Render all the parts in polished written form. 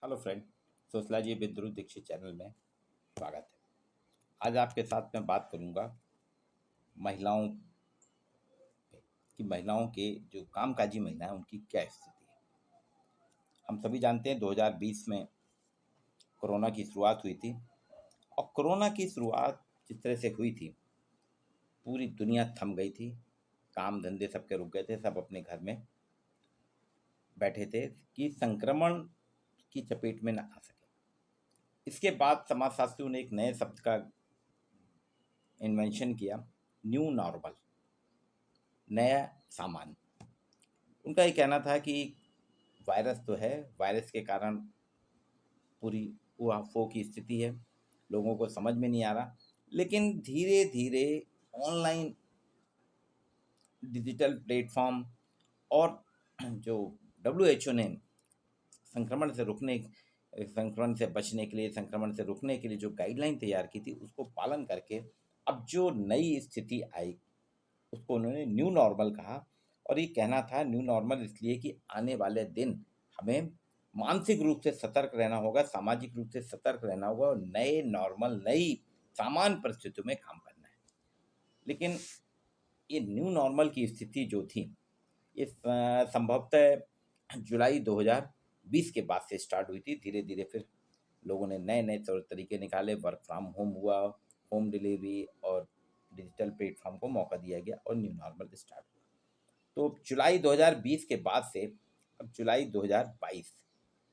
Hello friend, sociology with Dhruv Dikshit channel में स्वागत है। आज आपके साथ मैं बात करूंगा महिलाओं की महिलाओं के जो कामकाजी महिलाएं उनकी क्या स्थिति है। हम सभी जानते हैं 2020 में कोरोना की शुरुआत हुई थी और कोरोना की शुरुआत जिस तरह से हुई थी पूरी दुनिया थम गई थी। काम धंधे सबके रुक गए थे, सब अपने घर में बैठे थे कि संक्रमण की चपेट में न आ सके। इसके बाद समाजशास्त्रियों ने एक नए शब्द का इन्वेंशन किया, न्यू नॉर्मल, नया सामान्य। उनका ये कहना था कि वायरस तो है, वायरस के कारण पूरी उहापोह की स्थिति है, लोगों को समझ में नहीं आ रहा, लेकिन धीरे धीरे ऑनलाइन डिजिटल प्लेटफॉर्म और जो WHO ने संक्रमण से रुकने संक्रमण से बचने के लिए, संक्रमण से रुकने के लिए जो गाइडलाइन तैयार की थी उसको पालन करके अब जो नई स्थिति आई उसको उन्होंने न्यू नॉर्मल कहा। और ये कहना था न्यू नॉर्मल इसलिए कि आने वाले दिन हमें मानसिक रूप से सतर्क रहना होगा, सामाजिक रूप से सतर्क रहना होगा और नए नॉर्मल, नई सामान्य परिस्थितियों में काम करना है। लेकिन ये न्यू नॉर्मल की स्थिति जो थी ये संभवतः जुलाई 2020 के बाद से स्टार्ट हुई थी। धीरे धीरे फिर लोगों ने नए नए तौर तरीके निकाले, वर्क फ्रॉम होम हुआ, होम डिलीवरी और डिजिटल प्लेटफॉर्म को मौका दिया गया और न्यू नॉर्मल स्टार्ट हुआ। तो जुलाई 2020 के बाद से अब जुलाई 2022,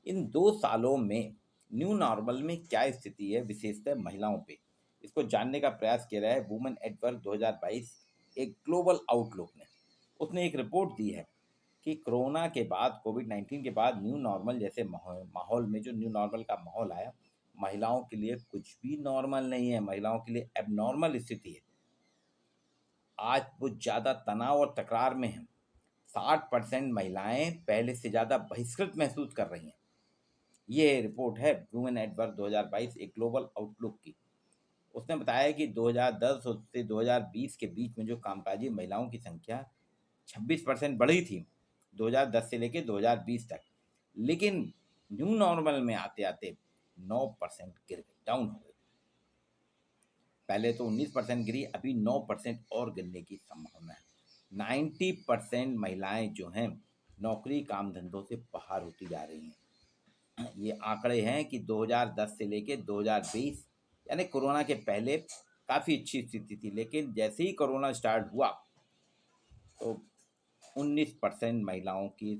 इन 2 सालों में न्यू नॉर्मल में क्या स्थिति है, विशेषतः महिलाओं पे, इसको जानने का प्रयास किया है वुमेन एट वर्क 2022 एक ग्लोबल आउटलुक ने। उसने एक रिपोर्ट दी है कि कोरोना के बाद, कोविड-19 के बाद न्यू नॉर्मल जैसे माहौल में जो न्यू नॉर्मल का माहौल आया, महिलाओं के लिए कुछ भी नॉर्मल नहीं है, महिलाओं के लिए एबनॉर्मल स्थिति है। आज वो ज़्यादा तनाव और तकरार में हैं। 60% महिलाएं पहले से ज़्यादा बहिष्कृत महसूस कर रही हैं। ये रिपोर्ट है वुमेन एट वर्क 2022 एक ग्लोबल आउटलुक की। उसने बताया कि 2010 से 2020 के बीच में जो कामकाजी महिलाओं की संख्या 26% बढ़ी थी 2010 से लेकर 2020 तक, लेकिन न्यू नॉर्मल में आते आते 9% गिर गई, डाउन हो गई। पहले तो 19% गिरी, अभी 9% और गिरने की संभावना है। 90% महिलाएं जो हैं नौकरी काम धंधों से बाहर होती जा रही हैं। ये आंकड़े हैं कि 2010 से लेके 2020 यानी कोरोना के पहले काफ़ी अच्छी स्थिति थी, लेकिन जैसे ही कोरोना स्टार्ट हुआ तो 19% महिलाओं की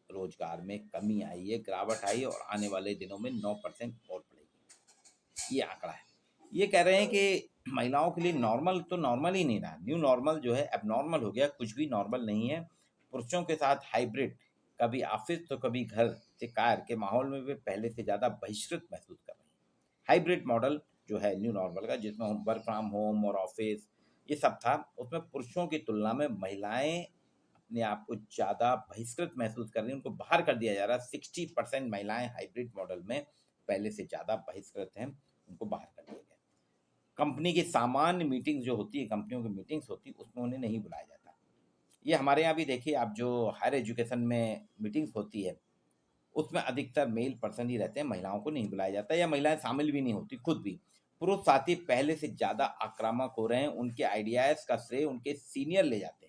रोजगार में कमी आई है, गिरावट आई और आने वाले दिनों में 9% और बढ़ेगी। ये आंकड़ा है। ये कह रहे हैं कि महिलाओं के लिए नॉर्मल तो नॉर्मल ही नहीं रहा, न्यू नॉर्मल जो है एबनॉर्मल हो गया, कुछ भी नॉर्मल नहीं है। पुरुषों के साथ हाइब्रिड, कभी ऑफिस तो कभी घर से कार के माहौल में वे पहले से ज़्यादा बहिष्कृत महसूस कर रही हैं। हाइब्रिड मॉडल जो है न्यू नॉर्मल का, जिसमें वर्क फ्रॉम होम और ऑफिस ये सब था, उसमें पुरुषों की तुलना में महिलाएं अपने आप को ज़्यादा बहिष्कृत महसूस कर रही हैं, उनको बाहर कर दिया जा रहा है। 60% महिलाएं हाइब्रिड मॉडल में पहले से ज़्यादा बहिष्कृत हैं, उनको बाहर कर दिया गया। कंपनी की सामान्य मीटिंग्स जो होती है, कंपनियों की मीटिंग्स होती है, उसमें उन्हें नहीं बुलाया जाता। ये हमारे यहाँ भी देखिए, आप जो हायर एजुकेशन में मीटिंग्स होती है उसमें अधिकतर मेल पर्सन ही रहते हैं, महिलाओं को नहीं बुलाया जाता या महिलाएं शामिल भी नहीं होती खुद भी। पुरुष साथी पहले से ज़्यादा आक्रामक हो रहे हैं, उनके आइडियाज़ का श्रेय उनके सीनियर ले जाते हैं।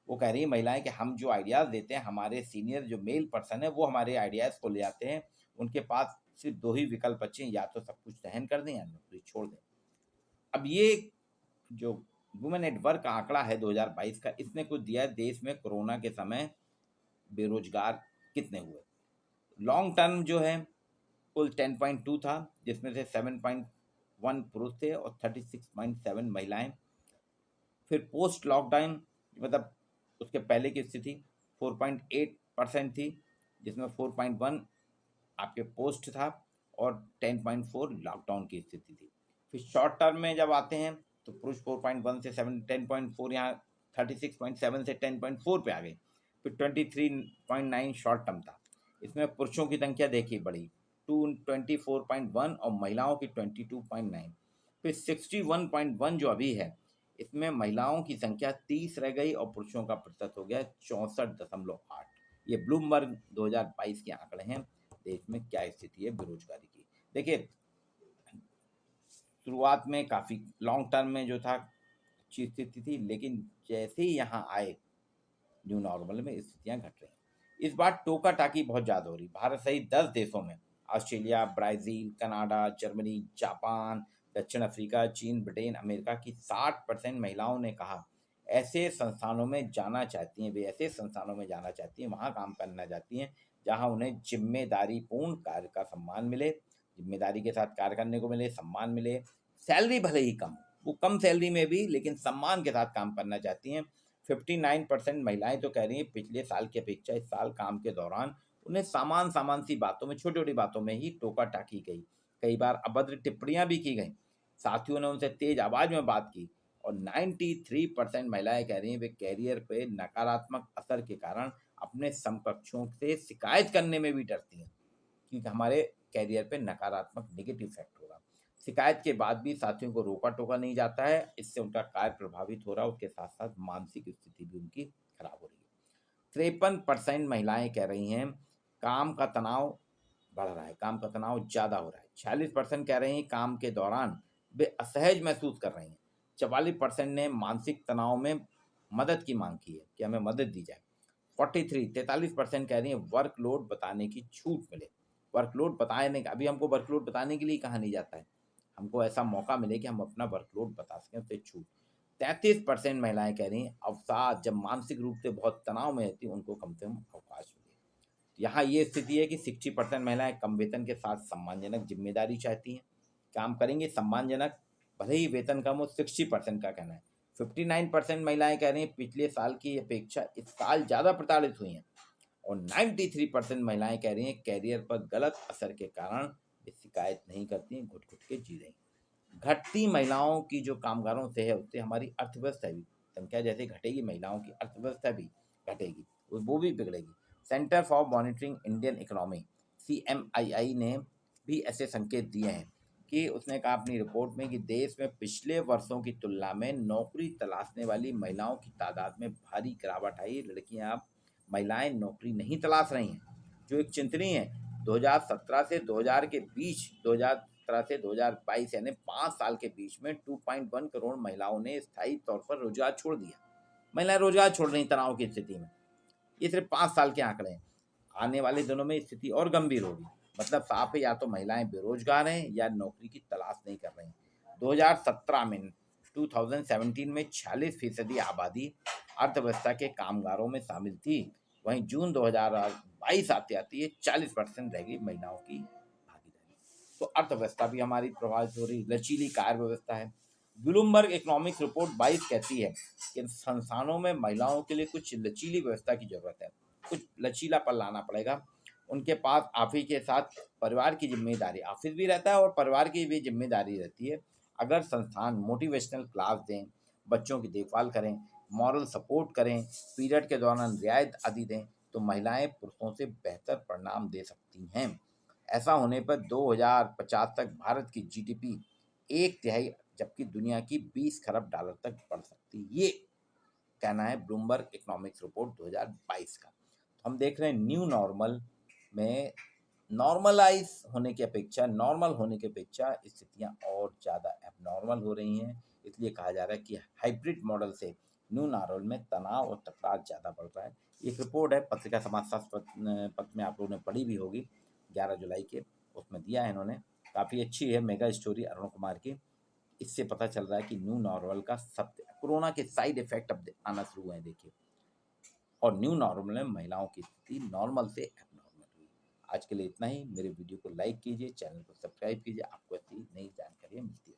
वो कह रही है महिलाएं कि हम जो आइडियाज़ देते हैं, हमारे सीनियर जो मेल पर्सन है वो हमारे आइडियाज़ को ले जाते हैं, उनके पास सिर्फ 2 ही विकल्प बचे हैं, या तो सब कुछ सहन कर दें या नौकरी छोड़ दें। अब ये जो वुमेन एट वर्क का आंकड़ा है 2022 का, इसने कुछ दिया है देश में कोरोना के समय बेरोजगार कितने हुए। लॉन्ग टर्म जो है कुल 10.2 था, जिसमें से 7.1 पुरुष थे और 36.7 महिलाएं। फिर पोस्ट लॉकडाउन मतलब उसके पहले की स्थिति 4.8% थी, जिसमें 4.1 आपके पोस्ट था और 10.4 लॉकडाउन की स्थिति थी। फिर शॉर्ट टर्म में जब आते हैं तो पुरुष 4.1 से 10.4, यहाँ 36.7 से 10.4 पे आ गए। फिर 23.9 शॉर्ट टर्म था, इसमें पुरुषों की संख्या देखिए बढ़ी 24.1 और महिलाओं की 22.9। फिर 61.1 जो अभी है, इसमें महिलाओं की संख्या 30 रह गई और पुरुषों का प्रतिशत हो गया 64.8। ये ब्लूमबर्ग 2022 के आंकड़े हैं। देश में क्या स्थिति है बेरोजगारी की। देखिए, शुरुआत में काफ़ी लॉन्ग टर्म में जो था अच्छी स्थिति थी, लेकिन जैसे ही यहाँ आए न्यू नॉर्मल में स्थितियाँ घट रही हैं। इस बार टोका टाकी बहुत ज़्यादा हो रही। भारत सहित 10 देशों में, Australia, Brazil, Canada, Germany, Japan, दक्षिण अफ्रीका, चीन, ब्रिटेन, अमेरिका की 60% महिलाओं ने कहा ऐसे संस्थानों में जाना चाहती हैं, वे ऐसे संस्थानों में जाना चाहती हैं, वहाँ काम करना चाहती हैं जहाँ उन्हें जिम्मेदारीपूर्ण कार्य का सम्मान मिले, जिम्मेदारी के साथ कार्य करने को मिले, सम्मान मिले, सैलरी भले ही कम, वो कम सैलरी में भी लेकिन सम्मान के साथ काम करना चाहती हैं। 59% महिलाएं तो कह रही हैं पिछले साल की अपेक्षा इस साल काम के दौरान उन्हें सामान सी बातों में, छोटी छोटी बातों में ही टोका टाकी गई, कई बार अभद्र टिप्पणियां भी की गई, साथियों ने उनसे तेज आवाज में बात की। और 93% महिलाएं कह रही हैं वे कैरियर पे नकारात्मक असर के कारण अपने समकक्षों से शिकायत करने में भी डरती हैं कि हमारे कैरियर पे नकारात्मक नेगेटिव इफेक्ट होगा। शिकायत के बाद भी साथियों को रोका टोका नहीं जाता है, इससे उनका कार्य प्रभावित हो रहा है, उसके साथ साथ मानसिक स्थिति भी उनकी खराब हो रही है। 53% महिलाएं कह रही हैं काम का तनाव बढ़ रहा है, काम का तनाव ज़्यादा हो रहा है। 46% कह रही हैं काम के दौरान वे असहज महसूस कर रही हैं। 44% ने मानसिक तनाव में मदद की मांग की है कि हमें मदद दी जाए। 43% कह रही हैं वर्कलोड बताने की छूट मिले। वर्कलोड बताने का, अभी हमको वर्कलोड बताने के लिए कहा नहीं जाता है, हमको ऐसा मौका मिले कि हम अपना वर्कलोड बता सकें, उससे छूट। 33% महिलाएं कह रही हैं अवसाद, जब मानसिक रूप से बहुत तनाव में रहती उनको कम से कम अवकाश मिले। यहाँ ये स्थिति है कि 60% महिलाएं कम वेतन के साथ सम्मानजनक जिम्मेदारी चाहती हैं, काम करेंगे सम्मानजनक, भले ही वेतन कम हो, 60% का कहना है। 59% महिलाएं कह रही हैं पिछले साल की अपेक्षा इस साल ज़्यादा प्रताड़ित हुई हैं। और 93% महिलाएं कह रही हैं कैरियर पर गलत असर के कारण वे शिकायत नहीं करती हैं, घुट घुट के जी रही हैं। घटती महिलाओं की जो कामगारों से है उससे हमारी अर्थव्यवस्था भी, संख्या जैसे घटेगी महिलाओं की अर्थव्यवस्था भी घटेगी, वो भी बिगड़ेगी। Centre for monitoring Indian economy CMII ने भी ऐसे संकेत दिए हैं कि उसने कहा अपनी रिपोर्ट में कि देश में पिछले वर्षों की तुलना में नौकरी तलाशने वाली महिलाओं की तादाद में भारी गिरावट आई। लड़कियां अब, महिलाएं नौकरी नहीं तलाश रही हैं, जो एक चिंतनीय है। 2017 से 2000 के बीच, 2017 से 2022 यानी 5 साल के बीच में 2.1 करोड़ महिलाओं ने स्थायी तौर पर रोजगार छोड़ दिया। महिलाएं रोजगार छोड़ रही तनाव की स्थिति में। ये सिर्फ 5 साल के आंकड़े हैं। आने वाले दिनों में स्थिति और गंभीर होगी। मतलब साफ है, या तो महिलाएं बेरोजगार हैं या नौकरी की तलाश नहीं कर रही। 2017 में 2017 में 46% आबादी अर्थव्यवस्था के कामगारों में शामिल थी, वहीं जून 2022 आते आते ये 40% रह गई महिलाओं की भागीदारी। तो अर्थव्यवस्था भी हमारी प्रभावित हो रही, लचीली कार्य व्यवस्था है। ब्लूमबर्ग इकोनॉमिक्स रिपोर्ट 22 कहती है कि संस्थानों में महिलाओं के लिए कुछ लचीली व्यवस्था की जरूरत है, कुछ लचीलापन लाना पड़ेगा। उनके पास ऑफिस के साथ परिवार की जिम्मेदारी, ऑफिस भी रहता है और परिवार की भी जिम्मेदारी रहती है। अगर संस्थान मोटिवेशनल क्लास दें, बच्चों की देखभाल करें, मॉरल सपोर्ट करें, पीरियड के दौरान रियायत आदि दें, तो महिलाएं पुरुषों से बेहतर परिणाम दे सकती हैं। ऐसा होने पर 2050 तक भारत की GDP 1/3, जबकि दुनिया की 20 खरब डॉलर तक बढ़ सकती है। ये कहना है ब्लूमबर्ग इकोनॉमिक्स रिपोर्ट 2022 का। तो हम देख रहे हैं न्यू नॉर्मल में नॉर्मलाइज होने की अपेक्षा, नॉर्मल होने की अपेक्षा स्थितियां और ज़्यादा एबनॉर्मल हो रही हैं। इसलिए कहा जा रहा है कि हाइब्रिड मॉडल से न्यू नॉर्मल में तनाव और तकरार ज़्यादा बढ़ रहा है। एक रिपोर्ट है, पत्रिका समाजशास्त्र पत्र में आप लोगों ने पढ़ी भी होगी, 11 जुलाई के, उसमें दिया है इन्होंने, काफ़ी अच्छी है, मेगा स्टोरी अरुण कुमार की। इससे पता चल रहा है कि न्यू नॉर्मल का सत्य, कोरोना के साइड इफेक्ट अब आना शुरू हुए हैं, देखिए। और न्यू नॉर्मल में महिलाओं की स्थिति नॉर्मल से एबनॉर्मल हुई। आज के लिए इतना ही। मेरे वीडियो को लाइक कीजिए, चैनल को सब्सक्राइब कीजिए, आपको ऐसी नई जानकारियाँ मिलती है।